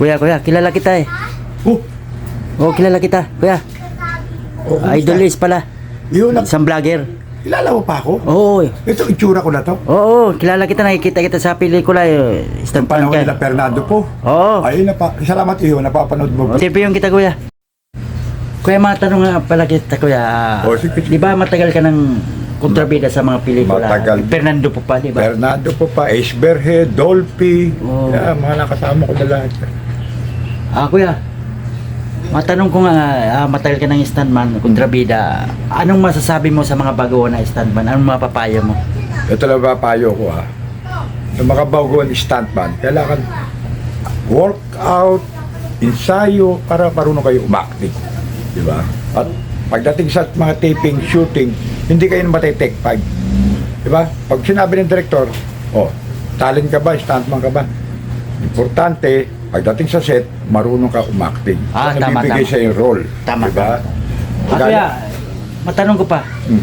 Kuya, kilala kita eh. Oh, Oo, kilala kita, kuya. oh, Idolis pala. Yun, Isang vlogger. kilala mo pa ako? Oo, Ito, itsura ko na to. oo, kilala kita, nakikita kita sa pelikula eh. Instant fan Panahon nila ka. Fernando po. Oo. Ay, salamat iyo, napapanood mo. Interview kita, kuya. Kuya, matanong nga pala kita, kuya. Oh, sige. Di ba matagal ka ng kontrabida sa mga pelikula? Matagal. Fernando po pa, di ba? Fernando po pa, Ace Berhe, Dolphy. Oh. Yeah, mga nakasama ko na lahat. Kuya, matanong ko nga, matagal ka ng stuntman, kontrabida. Anong masasabi mo sa mga baguhan na stuntman? Anong mapapayo mo? Ito lang ba payo ko ha. Sa mga baguhan stuntman, kailangan workout, ensayo para marunong kayo umakting. Di ba? At pagdating sa mga taping, shooting, hindi kayo matay-take 5. Di ba? Pag sinabi ng director, talent ka ba, stuntman ka ba? Importante, pagdating sa set, marunong ka umakting. Tama, bibigay tama. sa yung role. Tama, Diba? Kuya, matanong ko pa. Hmm.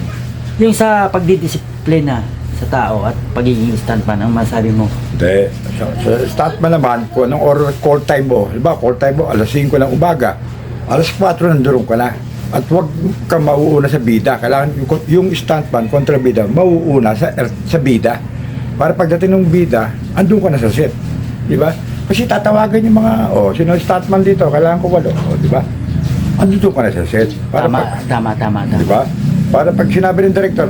Yung sa pagdidisiplina sa tao at pagiging stuntman, ang masabi mo? Hindi. Sa stuntman naman, kung anong oras call time mo, diba, call time mo, alas 5 ng umaga, alas 4 nandurong ka na. At huwag ka mauuna sa bida. Kailangan yung stuntman kontra bida, mauuna sa bida. Para pagdating ng bida, andun ka na sa set. Diba? Kasi tatawagan yung mga, sino yung stuntman dito, kailangan ko 8. Diba? Andun ka na sa set. Para Tama. diba? Para pag sinabi ng director,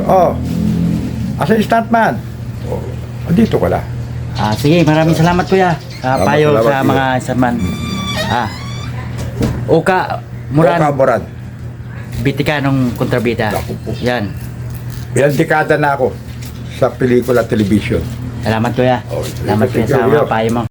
asa yung stuntman? Andito ka na. Sige, maraming salamat, kuya. Payo salamat, sa kuya. mga stuntman. Oka Moran, Moran. bitika nung kontrabida. Naku po. Yan. Ilang dekada na ako sa pelikula at television. Salamat, kuya. Oh, Salamat, kuya, sa thank you. mga payo mo.